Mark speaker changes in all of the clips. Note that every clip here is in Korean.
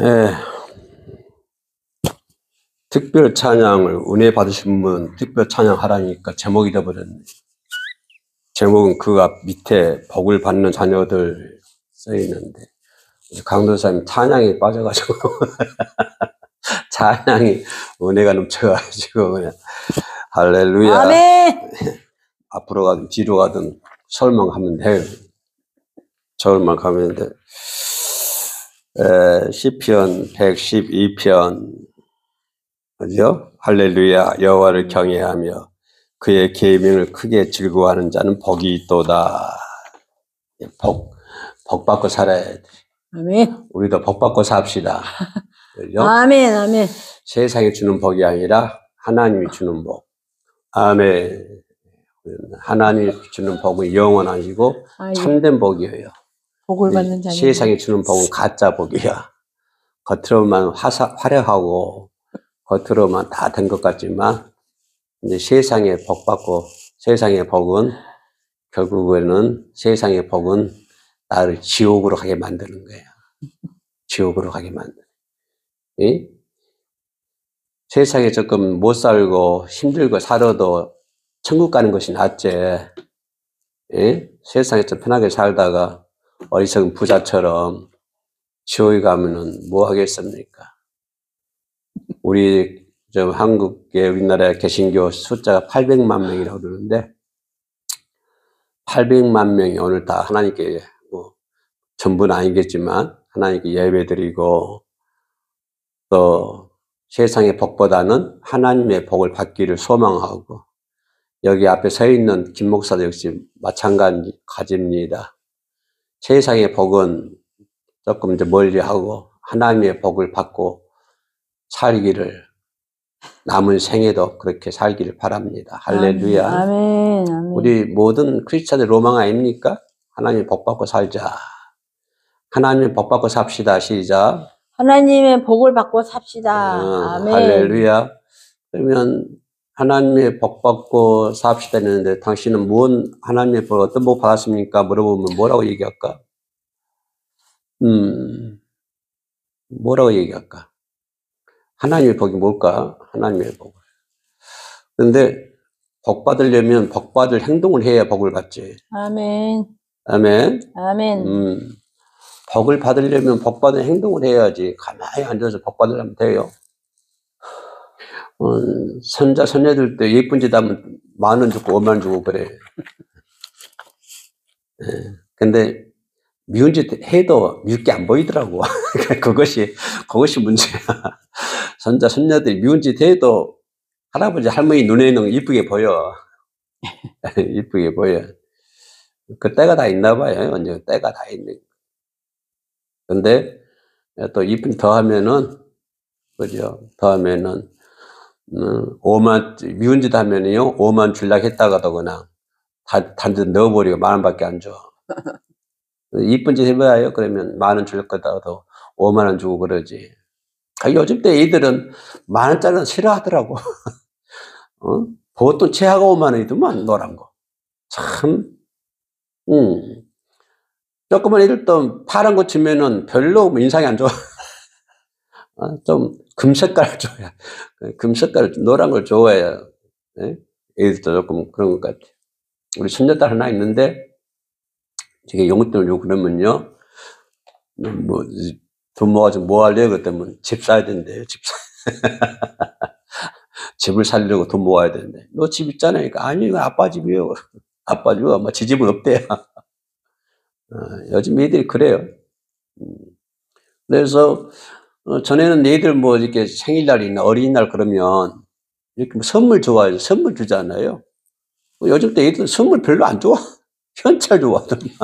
Speaker 1: 예, 특별 찬양을 은혜 받으신 분 특별 찬양하라니까 제목이 되어버렸네. 제목은 그 앞 밑에 복을 받는 자녀들 써있는데 강도사님 찬양에 빠져가지고 찬양이 은혜가 넘쳐가지고 그냥 할렐루야.
Speaker 2: 아멘.
Speaker 1: 앞으로 가든 뒤로 가든 서울만 가면 돼요. 서울만 가면 돼. 시편 112편 그죠? 할렐루야. 여호와를 경외하며 그의 계명을 크게 즐거워하는 자는 복이 있도다. 복 받고 살아야 돼.
Speaker 2: 아멘.
Speaker 1: 우리도 복 받고 삽시다. 그죠?
Speaker 2: 아멘. 아멘.
Speaker 1: 세상이 주는 복이 아니라 하나님이 주는 복. 아멘. 하나님이 주는 복은 영원하시고 참된 복이에요.
Speaker 2: 복을 받는 자녀.
Speaker 1: 세상이 주는 복은 가짜 복이야. 겉으로만 화려하고 겉으로만 다 된 것 같지만 이제 세상의 복 받고 세상의 복은 결국에는 세상의 복은 나를 지옥으로 가게 만드는 거야. 지옥으로 가게 만드는. 예? 세상에 조금 못 살고 힘들고 살아도 천국 가는 것이 낫지. 예? 세상에 좀 편하게 살다가 어리석은 부자처럼 지옥에 가면은 뭐 하겠습니까? 우리 우리나라 개신교 숫자가 800만 명이라고 그러는데 800만 명이 오늘 다 하나님께 뭐 전부는 아니겠지만 하나님께 예배드리고 또 세상의 복보다는 하나님의 복을 받기를 소망하고 여기 앞에 서 있는 김 목사도 역시 마찬가지입니다. 세상의 복은 조금 이제 멀리하고 하나님의 복을 받고 살기를 남은 생에도 그렇게 살기를 바랍니다. 할렐루야.
Speaker 2: 아멘. 아멘.
Speaker 1: 우리 모든 크리스찬의 로망 아닙니까? 하나님 복 받고 살자. 하나님 복 받고 삽시다. 시작.
Speaker 2: 하나님의 복을 받고 삽시다. 아멘.
Speaker 1: 할렐루야. 그러면 하나님의 복 받고 삽시다 했는데 당신은 뭔 하나님의 복 어떤 복 받았습니까? 물어보면 뭐라고 얘기할까? 뭐라고 얘기할까? 하나님의 복이 뭘까? 하나님의 복. 그런데 복 받으려면 복 받을 행동을 해야 복을 받지.
Speaker 2: 아멘.
Speaker 1: 아멘.
Speaker 2: 아멘.
Speaker 1: 복을 받으려면 복 받은 행동을 해야지. 가만히 앉아서 복 받으려면 돼요. 손자, 손녀들 때 예쁜 짓 하면 10,000원 주고 50,000원 주고 그래. 근데 미운 짓 해도 미울게 안 보이더라고. 그것이 문제야. 손자, 손녀들이 미운 짓 해도 할아버지, 할머니 눈에는 이쁘게 보여. 이쁘게 보여. 그 때가 다 있나 봐요. 언제 때가 다 있는. 근데 또 이쁜 더 하면은, 그죠? 더 하면은, 5만, 미운 짓 하면은요, 5만 줄락 했다가도 그냥 단돈 넣어버리고 10,000원밖에 안 줘. 이쁜 짓 해봐요. 그러면 10,000원 줄 거다가도 50,000원 주고 그러지. 요즘 때 애들은 10,000원짜리는 싫어하더라고. 보통 최하가 50,000원이더만, 노란 거. 참, 조그만 애들도 파란 거 치면은 별로 인상이 안 좋아. 좀 금색깔 좋아해. 금색깔, 노란 걸 좋아해요. 네? 애들도 조금 그런 것 같아. 우리 손녀딸 하나 있는데, 되게 용돈을 주고 그러면요, 뭐, 돈 모아서 뭐 하려고 그랬더니 집 사야 된대요, 집 사. 집을 살려고 돈 모아야 되는데. 너 집 있잖아. 그러니까, 아니, 이거 아빠 집이요. 아빠 집은 아마 지 집은 없대요. 요즘 애들이 그래요. 그래서, 전에는 애들 뭐 이렇게 생일날이나 어린이날 그러면 이렇게 뭐 선물 좋아해서 선물 주잖아요. 요즘 때 애들 선물 별로 안 좋아. 현찰 좋아하더만.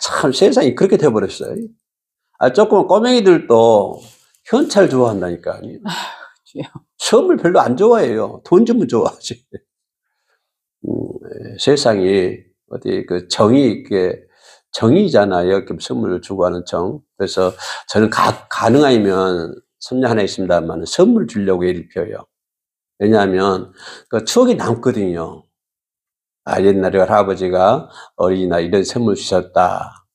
Speaker 1: 참 세상이 그렇게 돼버렸어요. 조그만 꼬맹이들도 현찰 좋아한다니까. 선물 별로 안 좋아해요. 돈 주면 좋아하지. 세상이 어디 그 정이 있게 정이잖아요. 선물을 주고 하는 정. 그래서 저는 가능하면 손녀 하나 있습니다만 선물 주려고 애를 펴요. 왜냐하면 그 추억이 남거든요. 옛날에 할아버지가 어린이날 이런 선물 주셨다.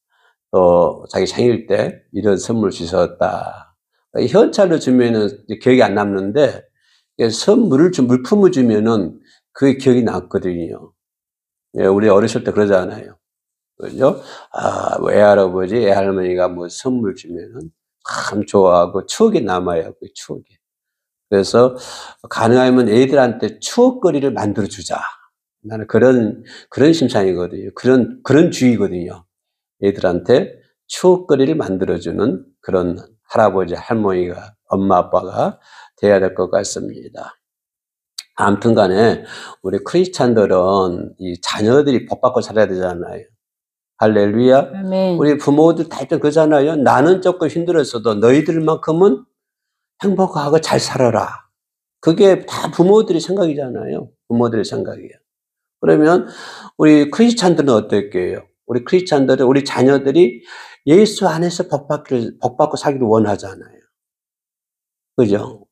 Speaker 1: 또 자기 생일 때 이런 선물 주셨다. 현찰을 주면은 기억이 안 남는데, 선물을 물품을 주면은 그게 기억이 났거든요. 예, 우리 어렸을 때 그러잖아요. 그죠? 뭐 애할아버지, 애할머니가 뭐 선물 주면은 참 좋아하고 추억이 남아요. 그 추억이. 그래서 가능하면 애들한테 추억거리를 만들어주자. 나는 그런 심상이거든요. 그런 주의거든요. 애들한테 추억거리를 만들어주는 그런 할아버지, 할머니가, 엄마, 아빠가 돼야 될 것 같습니다. 아무튼 간에 우리 크리스찬들은 이 자녀들이 복받고 살아야 되잖아요. 할렐루야.
Speaker 2: 아멘.
Speaker 1: 우리 부모들 다 일단 그러잖아요. 나는 조금 힘들었어도 너희들만큼은 행복하고 잘 살아라. 그게 다 부모들의 생각이잖아요. 부모들의 생각이에요. 그러면 우리 크리스찬들은 어떨게요? 우리 크리스찬들은 우리 자녀들이 예수 안에서 복받고 살기를 원하잖아요. 그죠?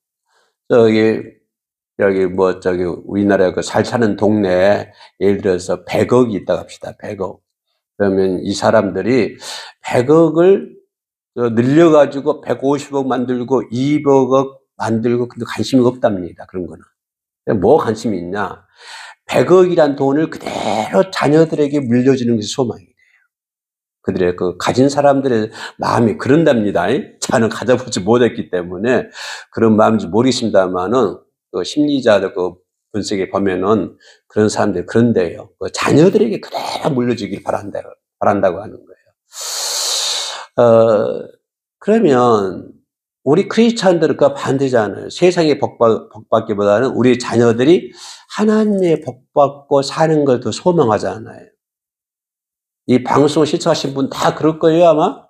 Speaker 1: 여기 우리나라 잘 사는 동네에 예를 들어서 100억이 있다고 합시다. 100억. 그러면 이 사람들이 100억을 늘려가지고 150억 만들고 200억 만들고 근데 관심이 없답니다. 그런 거는. 뭐 관심이 있냐? 100억이란 돈을 그대로 자녀들에게 물려주는 것이 소망이에요. 그들의 가진 사람들의 마음이 그런답니다. 저는 가져보지 못했기 때문에 그런 마음인지 모르겠습니다만은 심리자들 분석에 보면은 그런 사람들이 그런데요. 자녀들에게 그대로 물려주길 바란다고 하는 거예요. 그러면 우리 크리스찬들은 그 반대잖아요. 세상의 복받기보다는 우리 자녀들이 하나님의 복받고 사는 걸 더 소망하잖아요. 이 방송을 시청하신 분 다 그럴 거예요, 아마.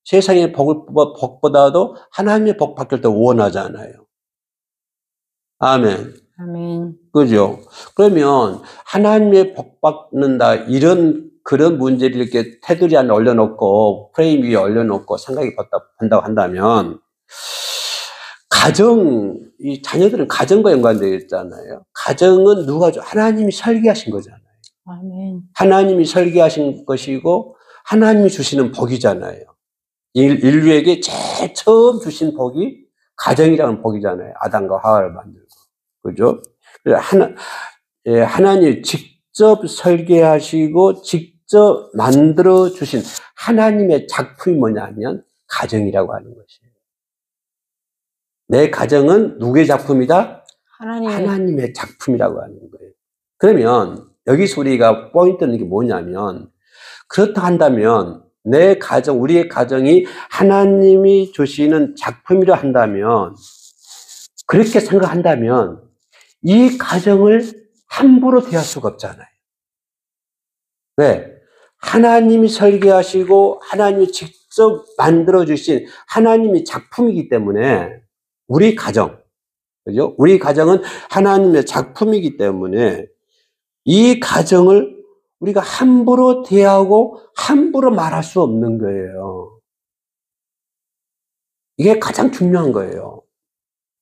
Speaker 1: 세상의 복보다도 하나님의 복 받기를 더 원하잖아요. 아멘.
Speaker 2: 아멘.
Speaker 1: 그죠? 그러면 하나님의 복 받는다, 그런 문제를 이렇게 테두리 안에 올려놓고, 프레임 위에 올려놓고 생각이 본다고 한다면, 이 자녀들은 가정과 연관되어 있잖아요. 가정은 하나님이 설계하신 거잖아요.
Speaker 2: 아멘.
Speaker 1: 하나님이 설계하신 것이고, 하나님이 주시는 복이잖아요. 인류에게 제일 처음 주신 복이 가정이라는 복이잖아요. 아담과 하와를 만들고. 그죠? 하나님이 직접 설계하시고, 직접 만들어 주신 하나님의 작품이 뭐냐면, 가정이라고 하는 것이에요. 내 가정은 누구의 작품이다? 하나님의 작품이라고 하는 거예요. 그러면 여기서 우리가 포인트는 게 뭐냐면, 그렇다 한다면 우리의 가정이 하나님이 주시는 작품이라 한다면, 그렇게 생각한다면 이 가정을 함부로 대할 수가 없잖아요. 왜? 하나님이 설계하시고 하나님이 직접 만들어주신 하나님의 작품이기 때문에 우리 가정, 그죠? 우리 가정은 하나님의 작품이기 때문에 이 가정을 우리가 함부로 대하고 함부로 말할 수 없는 거예요. 이게 가장 중요한 거예요.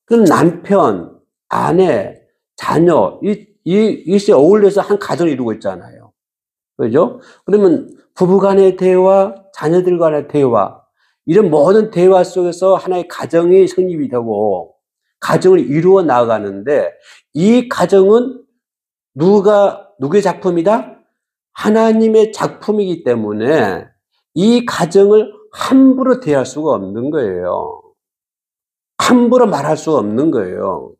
Speaker 1: 그럼 남편, 아내, 자녀, 이것이 어울려서 한 가정을 이루고 있잖아요. 그죠? 그러면 부부 간의 대화, 자녀들 간의 대화, 이런 모든 대화 속에서 하나의 가정이 성립이 되고 가정을 이루어 나가는데 이 가정은 누구의 작품이다? 하나님의 작품이기 때문에 이 가정을 함부로 대할 수가 없는 거예요. 함부로 말할 수가 없는 거예요.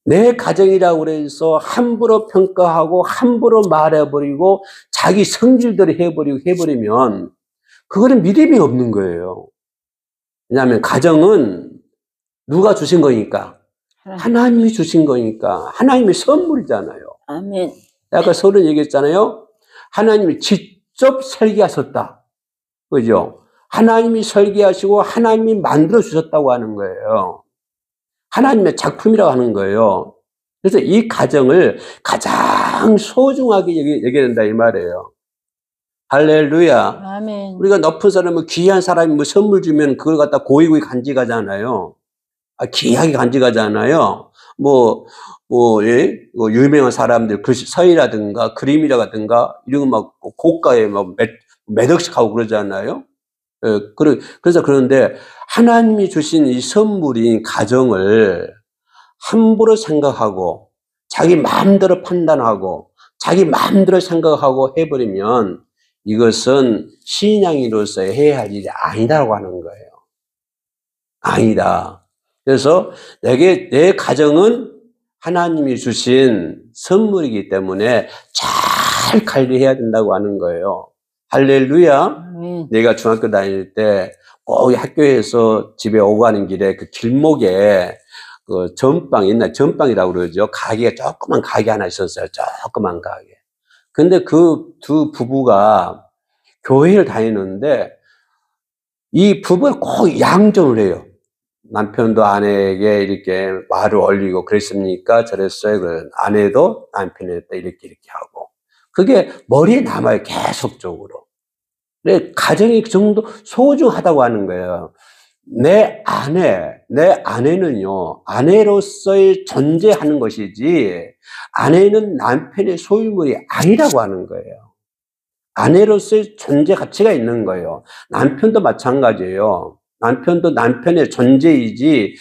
Speaker 1: 내 가정이라고 해서 함부로 평가하고 함부로 말해버리고 자기 성질대로 해버리면 그거는 믿음이 없는 거예요. 왜냐하면 가정은 누가 주신 거니까? 하나님이 주신 거니까. 하나님의 선물이잖아요.
Speaker 2: 아멘.
Speaker 1: 아까 서론 얘기했잖아요. 하나님이 직접 설계하셨다. 그죠? 하나님이 설계하시고 하나님이 만들어 주셨다고 하는 거예요. 하나님의 작품이라고 하는 거예요. 그래서 이 가정을 가장 소중하게 여겨야 된다 이 말이에요. 할렐루야.
Speaker 2: 아멘.
Speaker 1: 우리가 높은 사람은 귀한 사람이 선물 주면 그걸 갖다 고이고이 간직하잖아요. 귀하게 간직하잖아요. 유명한 사람들, 서이라든가 그림이라든가 이런 거 막 고가에 몇 억씩 하고 그러잖아요. 그래서 그런데 하나님이 주신 이 선물인 가정을 함부로 생각하고 자기 마음대로 판단하고 자기 마음대로 생각하고 해버리면 이것은 신앙인으로서 해야 할 일이 아니다라고 하는 거예요. 아니다. 그래서 내 가정은 하나님이 주신 선물이기 때문에 잘 관리해야 된다고 하는 거예요. 할렐루야. 내가 중학교 다닐 때 꼭 학교에서 집에 오고 가는 길에 그 길목에 그 전빵, 옛날 전빵이라고 그러죠. 가게가 조그만 가게 하나 있었어요. 조그만 가게. 근데 그 두 부부가 교회를 다니는데 이 부부가 꼭 양정을 해요. 남편도 아내에게 이렇게 말을 올리고 그랬습니까? 저랬어요. 그 아내도 남편한테 이렇게 하고. 그게 머리에 남아요. 계속적으로. 근데 가정이 그 정도 소중하다고 하는 거예요. 내 아내는요, 아내로서의 존재하는 것이지, 아내는 남편의 소유물이 아니라고 하는 거예요. 아내로서의 존재 가치가 있는 거예요. 남편도 마찬가지예요. 남편도 남편의 존재이지,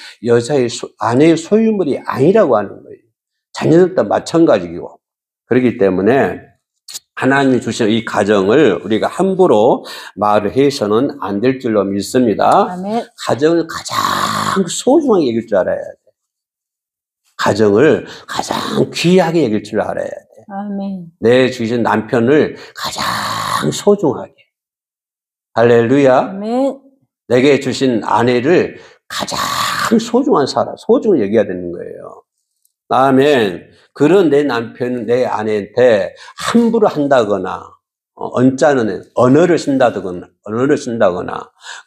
Speaker 1: 아내의 소유물이 아니라고 하는 거예요. 자녀들도 마찬가지고. 그렇기 때문에, 하나님이 주신 이 가정을 우리가 함부로 말을 해서는 안 될 줄로 믿습니다.
Speaker 2: 아멘.
Speaker 1: 가정을 가장 소중하게 여길 줄 알아야 돼. 가정을 가장 귀하게 여길 줄 알아야 돼.
Speaker 2: 아멘.
Speaker 1: 내 주신 남편을 가장 소중하게. 할렐루야.
Speaker 2: 아멘.
Speaker 1: 내게 주신 아내를 가장 소중한 사람, 소중히 여겨야 되는 거예요. 아멘. 그런 내 남편, 내 아내한테 함부로 한다거나, 언짢은 언어를 쓴다거나,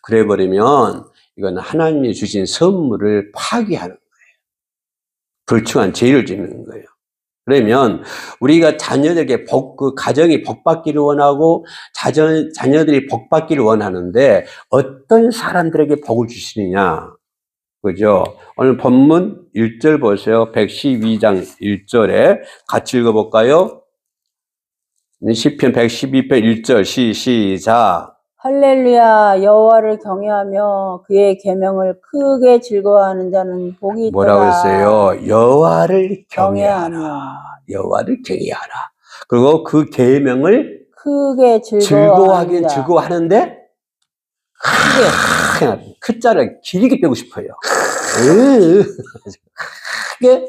Speaker 1: 그래버리면, 이건 하나님이 주신 선물을 파괴하는 거예요. 불충한 죄를 짓는 거예요. 그러면, 우리가 자녀들에게 그 가정이 복받기를 원하고, 자녀들이 복받기를 원하는데, 어떤 사람들에게 복을 주시느냐? 그죠? 오늘 본문 1절 보세요. 112장 1절에 같이 읽어볼까요? 시편 112편 1절 시작.
Speaker 2: 할렐루야. 여호와를 경외하며 그의 계명을 크게 즐거워하는 자는 복이 있도다.
Speaker 1: 뭐라고 했어요? 여호와를 경외하라.
Speaker 2: 경외하며.
Speaker 1: 여호와를 경외하라. 그리고 그 계명을
Speaker 2: 크게
Speaker 1: 즐거워하긴 즐거워하는데 크게 크자를 길게 빼고 싶어요. 크게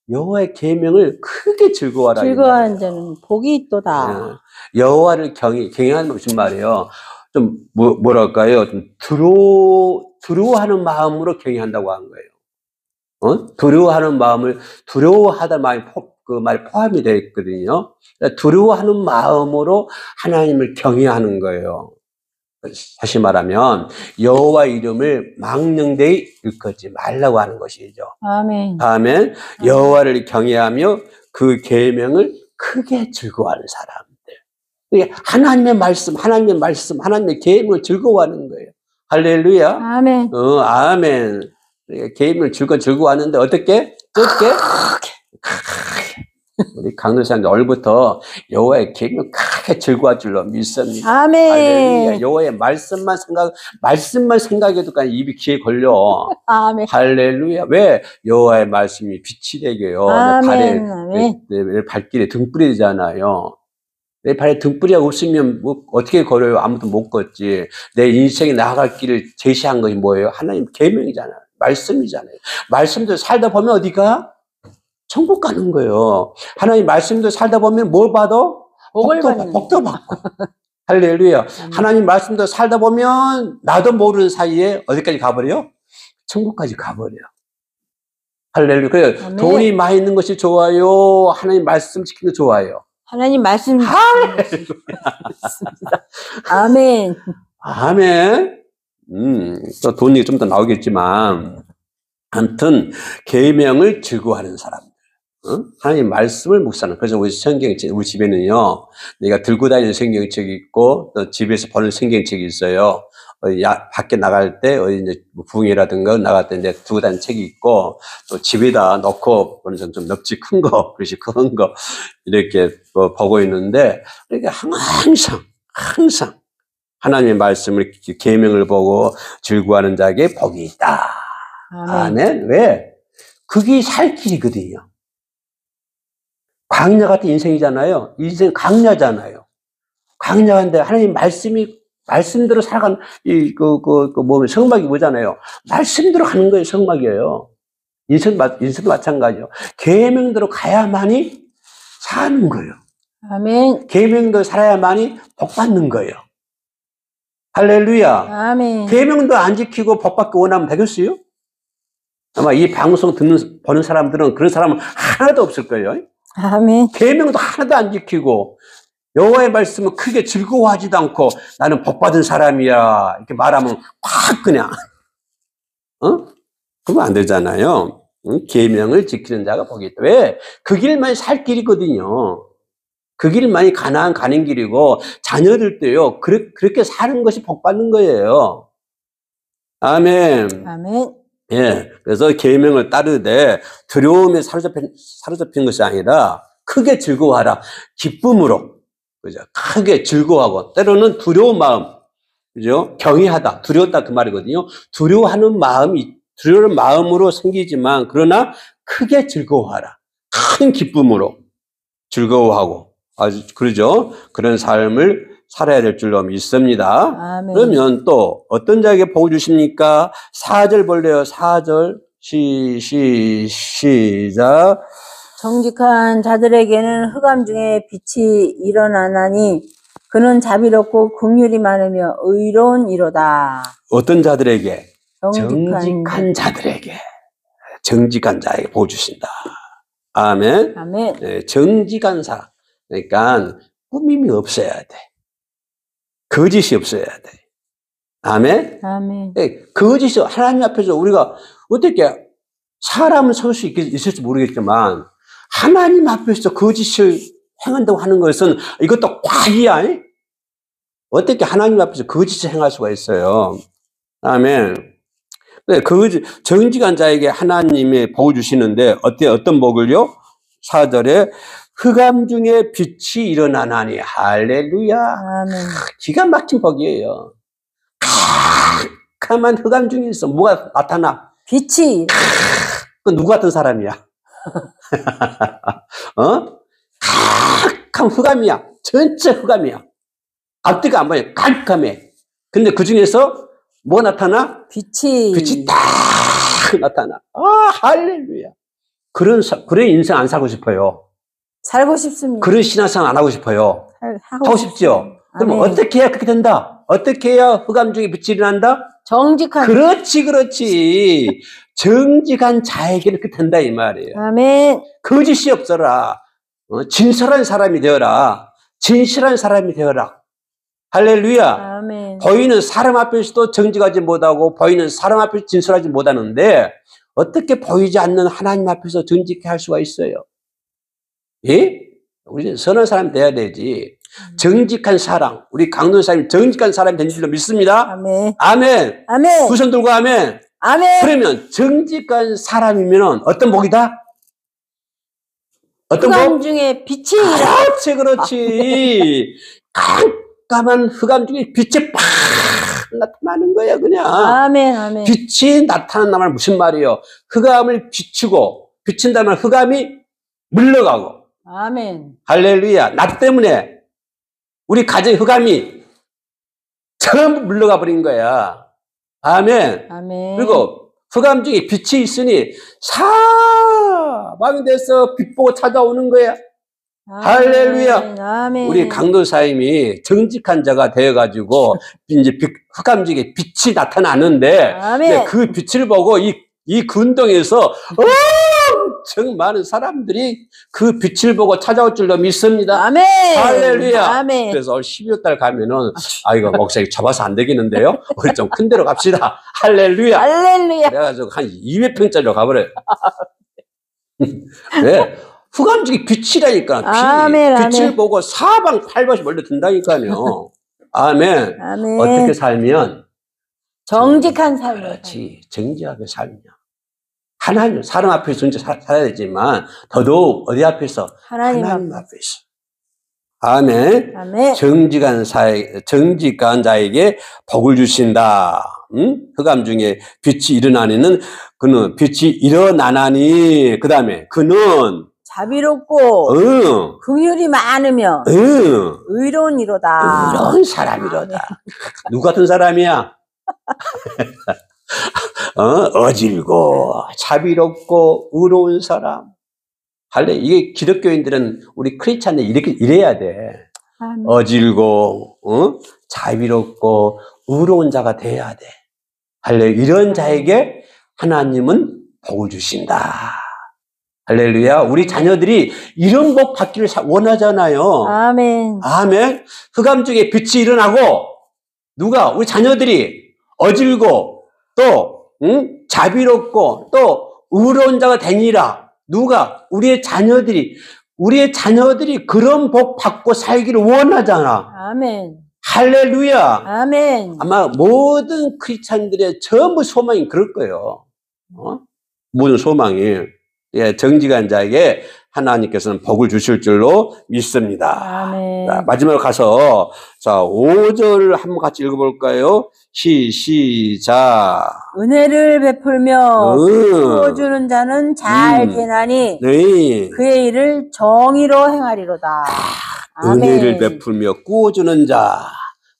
Speaker 1: 여호와의 계명을 크게 즐거워하라.
Speaker 2: 즐거워하는 자는 복이 있도다.
Speaker 1: 여호와를 경외하는 건 무슨 말이에요? 좀 뭐랄까요? 좀 두려워하는 마음으로 경외한다고 하는 거예요. 두려워하는 마음을 두려워하다 그 말이 포함이 되어 있거든요. 두려워하는 마음으로 하나님을 경외하는 거예요. 다시 말하면 여호와 이름을 망령되이 일컫지 말라고 하는 것이죠.
Speaker 2: 아멘.
Speaker 1: 아멘. 여호와를 경외하며 그 계명을 크게 즐거워하는 사람들. 하나님의 말씀, 하나님의 계명을 즐거워하는 거예요. 할렐루야.
Speaker 2: 아멘.
Speaker 1: 아멘. 계명을 즐거워하는데 어떻게? 우리 강도사님 얼굴부터 여호와의 계명 크게 즐거워할 줄로 믿습니다.
Speaker 2: 아멘.
Speaker 1: 할렐루야. 여호와의 말씀만 생각해도 그냥 입이 귀에 걸려.
Speaker 2: 아멘.
Speaker 1: 할렐루야. 왜? 여호와의 말씀이 빛이 되게요. 내 발길에 등불이 되잖아요. 내 발에 등불이 없으면 어떻게 걸어요? 아무도 못 걷지. 내 인생에 나아갈 길을 제시한 것이 뭐예요? 하나님 계명이잖아요. 말씀이잖아요. 말씀도 살다 보면 어디가? 천국 가는 거예요. 하나님 말씀도 살다 보면 뭘 받아? 복도 받고. 할렐루야. 하나님 말씀도 살다 보면 나도 모르는 사이에 어디까지 가버려? 천국까지 가버려. 할렐루야. 그래 돈이 많이 있는 것이 좋아요? 하나님 말씀 지키는 게 좋아요?
Speaker 2: 하나님 말씀
Speaker 1: 할렐루야.
Speaker 2: 아멘.
Speaker 1: 아멘. 또 돈 얘기 좀 더 나오겠지만 아무튼 계명을 즐거워하는 사람들. 하나님 말씀을 묵상하는. 그래서 우리 집에는요, 내가 들고 다니는 성경책이 있고, 또 집에서 보는 성경책이 있어요. 밖에 나갈 때, 이제 부흥회라든가 나갈 때 이제 두고 다니는 책이 있고, 또 집에다 넣고, 좀 넋이 큰 거, 그릇이 큰 거, 이렇게 보고 있는데, 이렇게 항상 하나님의 말씀을, 계명을 보고 즐거워하는 자에게 복이 있다. 아멘. 왜? 그게 살 길이거든요. 광야 같은 인생이잖아요. 인생 강야잖아요. 강야인데 하나님 말씀대로 살아가는, 성막이 뭐잖아요. 말씀대로 가는 거예요, 성막이에요. 인생도 마찬가지요. 계명대로 가야만이 사는 거예요.
Speaker 2: 아멘.
Speaker 1: 계명대로 살아야만이 복 받는 거예요. 할렐루야.
Speaker 2: 아멘.
Speaker 1: 계명도 안 지키고 복 받기 원하면 되겠어요? 아마 이 방송 보는 사람들은 그런 사람은 하나도 없을 거예요.
Speaker 2: 아멘.
Speaker 1: 계명도 하나도 안 지키고 여호와의 말씀을 크게 즐거워하지도 않고 나는 복 받은 사람이야 이렇게 말하면 확 그냥 그러면 안 되잖아요. 계명을 지키는 자가 복이 있다. 왜? 그 길만이 살 길이거든요. 그 길만이 가나안 가는 길이고 자녀들도요 그렇게 사는 것이 복 받는 거예요. 아멘.
Speaker 2: 아멘.
Speaker 1: 예, 그래서 계명을 따르되 두려움에 사로잡힌 것이 아니라 크게 즐거워하라. 기쁨으로, 그죠? 크게 즐거워하고 때로는 두려운 마음, 그죠? 경외하다, 두려웠다 그 말이거든요. 두려운 마음으로 생기지만 그러나 크게 즐거워하라. 큰 기쁨으로 즐거워하고 아주 그러죠. 그런 삶을 살아야 될 줄로 믿습니다.
Speaker 2: 아멘.
Speaker 1: 그러면 또 어떤 자에게 복을 주십니까? 4절 볼래요. 4절 시작.
Speaker 2: 정직한 자들에게는 흑암 중에 빛이 일어나나니 그는 자비롭고 긍휼이 많으며 의로운 이로다.
Speaker 1: 어떤 자들에게?
Speaker 2: 정직한
Speaker 1: 자들에게. 정직한 자에게 복을 주신다. 아멘.
Speaker 2: 아멘.
Speaker 1: 네, 정직한 사람. 그러니까 꾸밈이 없어야 돼. 거짓이 없어야 돼. 아멘?
Speaker 2: 아멘.
Speaker 1: 네, 거짓이 하나님 앞에서 우리가 어떻게 사람은 설 수 있을지 모르겠지만 하나님 앞에서 거짓을 행한다고 하는 것은 이것도 과기야. 어떻게 하나님 앞에서 거짓을 행할 수가 있어요. 아멘. 네, 정직한 자에게 하나님의 복을 주시는데 어떤 복을요? 4절에 흑암 중에 빛이 일어나나니 할렐루야.
Speaker 2: 아멘.
Speaker 1: 기가 막힌 복이에요. 캄캄한 흑암 중에서 뭐가 나타나?
Speaker 2: 빛이.
Speaker 1: 그 누구 같은 사람이야? 캄캄 흑암이야. 전체 흑암이야. 앞뒤가 안 보여. 깜깜해. 근데 그 중에서 뭐가 나타나? 빛이 딱 나타나. 할렐루야. 그런 인생 안 살고 싶어요.
Speaker 2: 살고 싶습니다.
Speaker 1: 그런 신앙생활 안 하고 싶어요. 하고 싶죠? 그럼 어떻게 해야 그렇게 된다? 어떻게 해야 흑암 중에 빛이 일어난다?
Speaker 2: 정직한.
Speaker 1: 그렇지. 정직한 자에게는 그렇게 된다 이 말이에요.
Speaker 2: 아멘.
Speaker 1: 거짓이 없어라. 진실한 사람이 되어라. 진실한 사람이 되어라. 할렐루야.
Speaker 2: 아멘.
Speaker 1: 보이는 사람 앞에서도 정직하지 못하고 보이는 사람 앞에서 진실하지 못하는데 어떻게 보이지 않는 하나님 앞에서 정직해 할 수가 있어요? 예? 우리 선한 사람이 돼야 되지. 정직한 사람, 우리 강도사님 정직한 사람이 된 줄로 믿습니다.
Speaker 2: 아멘.
Speaker 1: 아멘.
Speaker 2: 아멘.
Speaker 1: 두 손 들고 아멘.
Speaker 2: 아멘.
Speaker 1: 그러면 정직한 사람이면 어떤 복이다? 어떤
Speaker 2: 흑암
Speaker 1: 복?
Speaker 2: 중에 빛이
Speaker 1: 그렇지. 깜깜한 흑암 중에 빛이 팍 나타나는 거야 그냥.
Speaker 2: 아멘. 아멘.
Speaker 1: 빛이 나타난다면 무슨 말이에요? 흑암을 비친다면 흑암이 물러가고.
Speaker 2: 아멘.
Speaker 1: 할렐루야. 나 때문에 우리 가정의 흑암이 전부 물러가 버린 거야. 아멘.
Speaker 2: 아멘.
Speaker 1: 그리고 흑암 중에 빛이 있으니 사방이 돼서 빛 보고 찾아오는 거야.
Speaker 2: 아멘.
Speaker 1: 할렐루야.
Speaker 2: 아멘.
Speaker 1: 우리 강도사님이 정직한 자가 되어가지고 이제 흑암 중에 빛이 나타나는데
Speaker 2: 아멘.
Speaker 1: 그 빛을 보고 이 근동에서 엄청 많은 사람들이 그 빛을 보고 찾아올 줄로 믿습니다.
Speaker 2: 아멘.
Speaker 1: 할렐루야.
Speaker 2: 아멘.
Speaker 1: 그래서 12월 달 가면은 이거 목사님 잡아서 안 되겠는데요? 우리 좀 큰 데로 갑시다. 할렐루야.
Speaker 2: 할렐루야.
Speaker 1: 그래가지고 한 200평짜리로 가버려요. 왜? 흑암 중에 빛이라니까.
Speaker 2: 아멘,
Speaker 1: 빛을
Speaker 2: 아멘.
Speaker 1: 보고 사방 팔밭이 몰려든다니까요. 아멘.
Speaker 2: 아멘.
Speaker 1: 어떻게 살면?
Speaker 2: 정직한 삶을.
Speaker 1: 그렇지. 정직하게 살면. 하나님, 사람 앞에서 진짜 살아야 되지만, 더더욱 어디 앞에서?
Speaker 2: 하나님
Speaker 1: 앞에서. 아멘.
Speaker 2: 아멘.
Speaker 1: 정직한 자에게 복을 주신다. 흑암 중에 빛이 일어나니는 그는 빛이 일어나나니 그 다음에 그는
Speaker 2: 자비롭고 긍휼이 많으며 의로운 이로다.
Speaker 1: 의로운 사람이로다. 누구 같은 사람이야? 어질고 자비롭고 의로운 사람. 할래 이게 기독교인들은 우리 크리스찬들 이렇게 이래야 돼.
Speaker 2: 아멘.
Speaker 1: 어질고 자비롭고 의로운 자가 돼야 돼. 할래 이런 자에게 하나님은 복을 주신다. 할렐루야. 우리 자녀들이 이런 복 받기를 원하잖아요.
Speaker 2: 아멘.
Speaker 1: 아멘. 흑암 중에 빛이 일어나고 누가 우리 자녀들이 어질고 또 자비롭고 또 의로운 자가 되니라. 누가 우리의 자녀들이 그런 복 받고 살기를 원하잖아.
Speaker 2: 아멘.
Speaker 1: 할렐루야.
Speaker 2: 아멘.
Speaker 1: 아마 모든 크리스찬들의 전부 소망이 그럴 거예요. 모든 소망이. 예, 정직한 자에게 하나님께서는 복을 주실 줄로 믿습니다.
Speaker 2: 아멘.
Speaker 1: 자, 마지막으로 가서, 자, 5절을 한번 같이 읽어볼까요? 시작.
Speaker 2: 은혜를 베풀며 부어주는 자는 잘 되나니
Speaker 1: 네.
Speaker 2: 그의 일을 정의로 행하리로다.
Speaker 1: 은혜를 베풀며 꾸어주는 자.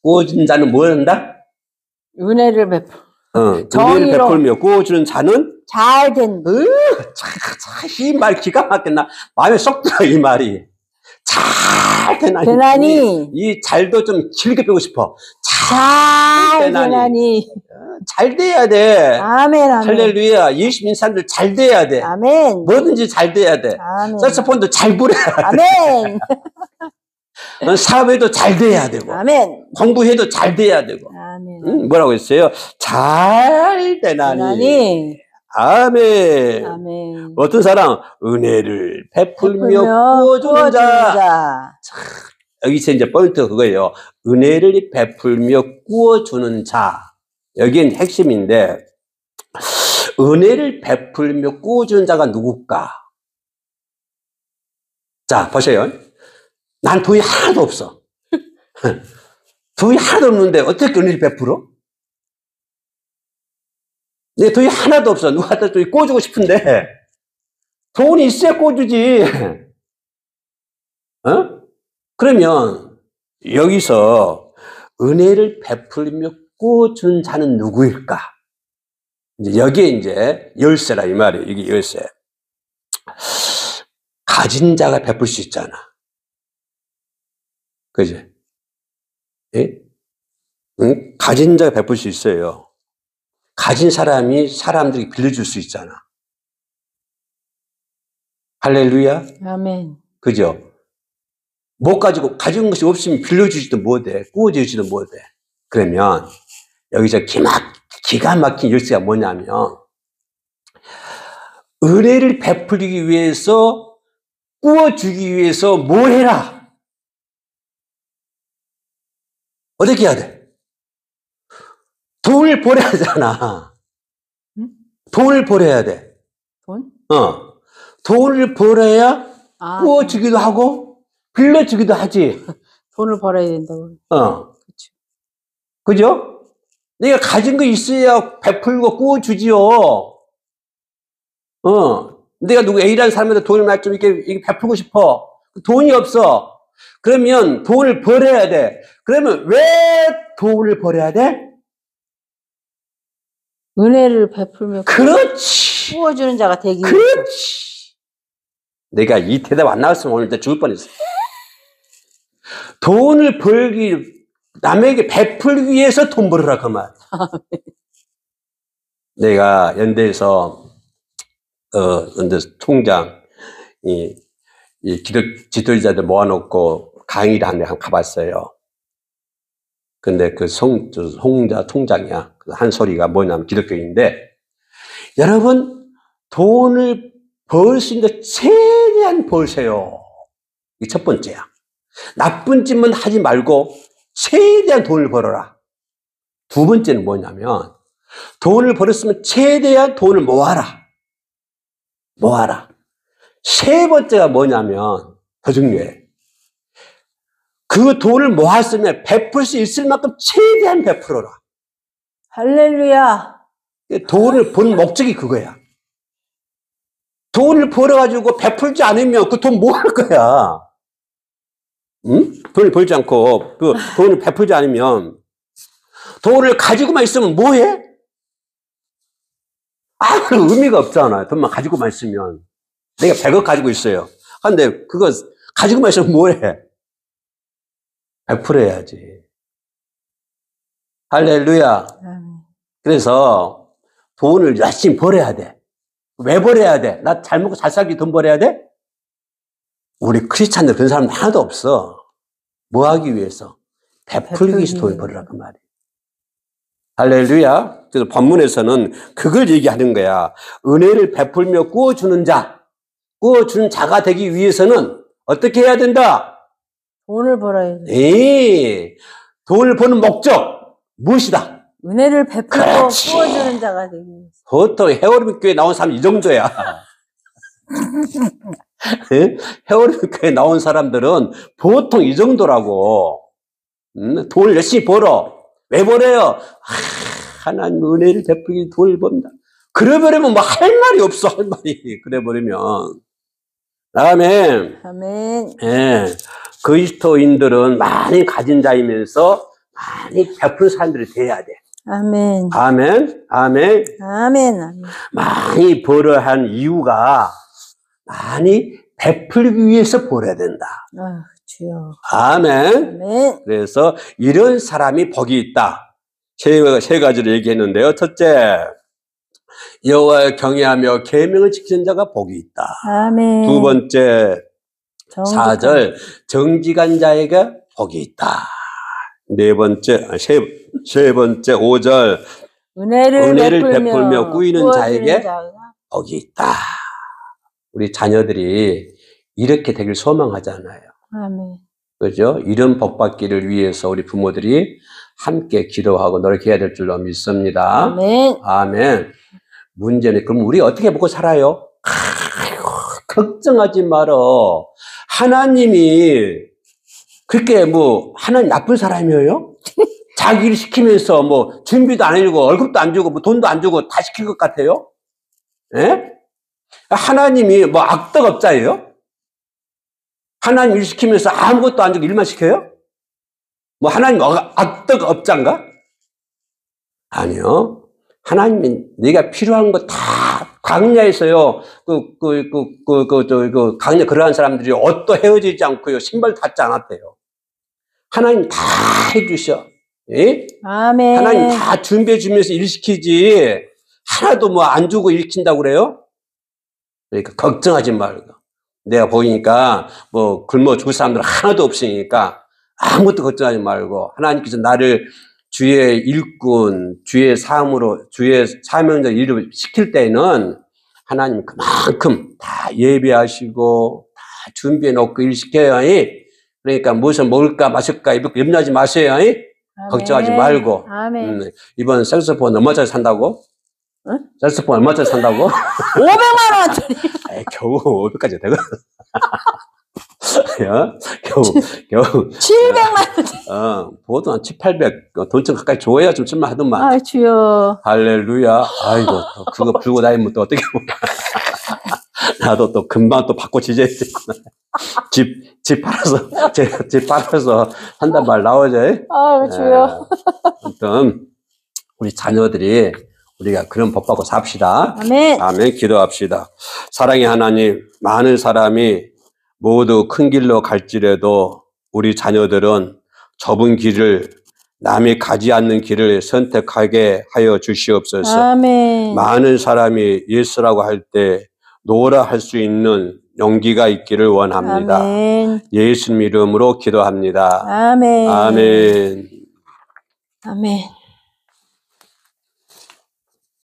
Speaker 1: 꾸어주는 자는 뭐 한다?
Speaker 2: 은혜를 베풀.
Speaker 1: 은혜를 베풀며 꾸어주는 자는
Speaker 2: 잘 된다.
Speaker 1: 이 말 기가 막혔나? 마음에 쏙 들어, 이 말이. 잘 되나니. 이 잘도 좀 길게 빼고 싶어.
Speaker 2: 잘 되나니.
Speaker 1: 잘 돼야 돼.
Speaker 2: 아멘, 아멘.
Speaker 1: 할렐루야. 예수 믿는 사람들 잘 돼야 돼.
Speaker 2: 아멘.
Speaker 1: 뭐든지 잘 돼야 돼.
Speaker 2: 아멘.
Speaker 1: 색소폰도 잘 불어야 돼.
Speaker 2: 아멘.
Speaker 1: 사업에도 잘 돼야 되고.
Speaker 2: 아멘.
Speaker 1: 공부해도 잘 돼야 되고.
Speaker 2: 아멘.
Speaker 1: 뭐라고 했어요? 잘 되나니. 아멘.
Speaker 2: 아멘.
Speaker 1: 어떤 사람? 은혜를 베풀며 부어주는 자. 여기서 이제 포인트가 그거예요. 은혜를 베풀며 구워주는 자. 여기엔 핵심인데, 은혜를 베풀며 구워주는 자가 누굴까? 자, 보세요. 난 돈이 하나도 없어. 돈이 하나도 없는데 어떻게 은혜를 베풀어? 내 돈이 하나도 없어. 누구한테 또 꿔주고 싶은데 돈이 있어야 꿔주지. 그러면 여기서 은혜를 베풀며 꿔준 자는 누구일까? 이제 여기에 이제 열쇠라 이 말이에요. 이게 열쇠. 가진 자가 베풀 수 있잖아. 그지? 예? 응? 가진 자가 베풀 수 있어요. 가진 사람이 사람들에게 빌려줄 수 있잖아. 할렐루야.
Speaker 2: 아멘.
Speaker 1: 그죠? 못 가지고, 가진 것이 없으면 빌려주지도 못해. 구워주지도 못해. 그러면, 여기서 기가 막힌 열쇠가 뭐냐면, 은혜를 베풀기 위해서, 구워주기 위해서 뭐 해라? 어떻게 해야 돼? 돈을 벌어야 하잖아.
Speaker 2: 응?
Speaker 1: 돈을 벌어야 돼.
Speaker 2: 돈?
Speaker 1: 돈을 벌어야 구워주기도 하고, 빌려주기도 하지.
Speaker 2: 돈을 벌어야 된다고.
Speaker 1: 그렇죠. 그죠? 내가 가진 거 있어야 베풀고 구워주지요. 내가 누구 A라는 사람한테 돈을 많이 좀 이렇게 베풀고 싶어. 돈이 없어. 그러면 돈을 벌어야 돼. 그러면 왜 돈을 벌어야 돼?
Speaker 2: 은혜를 베풀며
Speaker 1: 그렇지.
Speaker 2: 구워주는 자가 되기 위해서.
Speaker 1: 그렇지. 내가 이 대답 안 나왔으면 오늘 죽을 뻔했어. 돈을 벌기, 남에게 베풀기 위해서 돈 벌으라 그 말. 내가 연대에서 연대 통장 이 지도자들 모아놓고 강의를 한 데 가봤어요. 근데 그 홍자 통장이야. 한 소리가 뭐냐면 기독교인데, 여러분 돈을 벌 수 있는 데 최대한 벌세요. 이게 첫 번째야. 나쁜 짓만 하지 말고 최대한 돈을 벌어라. 두 번째는 뭐냐면, 돈을 벌었으면 최대한 돈을 모아라. 모아라. 세 번째가 뭐냐면 더 중요해. 그 돈을 모았으면 베풀 수 있을 만큼 최대한 베풀어라.
Speaker 2: 할렐루야.
Speaker 1: 돈을 번 목적이 그거야. 돈을 벌어가지고 베풀지 않으면 그 돈 뭐 할 거야? 응? 돈을 벌지 않고 그 돈을 베풀지 않으면 돈을 가지고만 있으면 뭐 해? 아무런 의미가 없잖아요. 돈만 가지고만 있으면. 내가 100억 가지고 있어요. 근데 그거 가지고만 있으면 뭐 해? 베풀어야지. 할렐루야. 그래서 돈을 열심히 벌어야 돼. 왜 벌어야 돼? 나 잘 먹고 잘 살기 돈 벌어야 돼? 우리 크리스찬들 그런 사람 하나도 없어. 뭐 하기 위해서? 베풀기 위해서 돈을 벌으라 그 말이에요. 할렐루야. 그래서 본문에서는 그걸 얘기하는 거야. 은혜를 베풀며 꾸어주는 자, 꾸어주는 자가 되기 위해서는 어떻게 해야 된다?
Speaker 2: 돈을 벌어야 돼.
Speaker 1: 돈을 버는 목적 무엇이다?
Speaker 2: 은혜를 베풀고
Speaker 1: 그렇지.
Speaker 2: 꾸어주는 자가 되기 위해서.
Speaker 1: 보통 헤어리미 교회 나온 사람 이 정도야. 헤어리미 교회 나온 사람들은 보통 이 정도라고. 돈을 열심히 벌어. 왜 벌어요? 하나님 은혜를 베풀기 돈을 번다. 그래버리면 뭐 할 말이 없어, 할 말이. 그래버리면. 아멘.
Speaker 2: 아멘.
Speaker 1: 그리스도인들은 많이 가진 자이면서 많이 베푸는 사람들이 돼야 돼.
Speaker 2: 아멘.
Speaker 1: 아멘. 아멘.
Speaker 2: 아멘. 아멘.
Speaker 1: 많이 벌어야 한 이유가 많이 베풀기 위해서 벌어야 된다.
Speaker 2: 아, 주여.
Speaker 1: 아멘.
Speaker 2: 아멘.
Speaker 1: 그래서 이런 사람이 복이 있다. 세 가지를 얘기했는데요. 첫째, 여호와를 경외하며 계명을 지키는 자가 복이 있다.
Speaker 2: 아멘.
Speaker 1: 두 번째,
Speaker 2: 정직한
Speaker 1: 4절, 정직한 자에게 복이 있다. 네 번째, 세 번째 5절, 은혜를 베풀며 꾸이는 자에게 복이 있다. 우리 자녀들이 이렇게 되길 소망하잖아요.
Speaker 2: 아멘.
Speaker 1: 그죠? 이런 복 받기를 위해서 우리 부모들이 함께 기도하고 노력해야 될 줄로 믿습니다.
Speaker 2: 아멘.
Speaker 1: 아멘. 문제는 그럼 우리 어떻게 먹고 살아요? 아이고, 걱정하지 말어. 하나님이 그렇게 뭐 하나님 나쁜 사람이에요? 자기 일 시키면서 뭐 준비도 안 해주고 월급도 안 주고 뭐 돈도 안 주고 다 시킬 것 같아요? 예? 하나님이 뭐 악덕업자예요? 하나님 일 시키면서 아무것도 안 주고 일만 시켜요? 뭐 하나님 악덕업자인가? 아니요. 하나님이 네가 필요한 거 다 광야에서요. 광야 그러한 사람들이 옷도 헤어지지 않고요. 신발도 닿지 않았대요. 하나님 다 해주셔. 예?
Speaker 2: 아멘.
Speaker 1: 하나님 다 준비해 주면서 일 시키지. 하나도 뭐 안 주고 일으킨다고 그래요? 그러니까 걱정하지 말고. 내가 보니까 뭐 굶어 죽을 사람들 하나도 없으니까 아무것도 걱정하지 말고 하나님께서 나를 주의 일꾼, 주의 삶으로, 주의 사명자 일을 시킬 때는 하나님 그만큼 다 예배하시고 다 준비해 놓고 일 시켜요. 그러니까 무엇을 먹을까 마실까 염려하지 마세요. 걱정하지 말고.
Speaker 2: 아멘.
Speaker 1: 이번 색소폰 얼마짜리 산다고?
Speaker 2: 응?
Speaker 1: 색소폰 얼마짜리 산다고?
Speaker 2: 500만 원짜리.
Speaker 1: 겨우 500까지 되거든. 겨우
Speaker 2: 700만 원.
Speaker 1: 보통 한 7, 800, 돈 좀 가까이 줘야 좀 쓸만하더만.
Speaker 2: 아, 주여.
Speaker 1: 할렐루야. 아이고, 또 그거 불고 다니면 또 어떻게 보면. 나도 또 금방 또 바꿔 지져야지. 집 팔아서 한단 말 나오죠.
Speaker 2: 아, 주여.
Speaker 1: 아무튼, 우리 자녀들이 우리가 그런 복 받고 삽시다.
Speaker 2: 아멘.
Speaker 1: 아멘. 기도합시다. 사랑의 하나님, 많은 사람이 모두 큰 길로 갈지라도 우리 자녀들은 좁은 길을 남이 가지 않는 길을 선택하게 하여 주시옵소서.
Speaker 2: 아멘.
Speaker 1: 많은 사람이 예수라고 할 때 노라 할 수 있는 용기가 있기를 원합니다.
Speaker 2: 아멘.
Speaker 1: 예수님 이름으로 기도합니다.
Speaker 2: 아멘.
Speaker 1: 아멘.
Speaker 2: 아멘.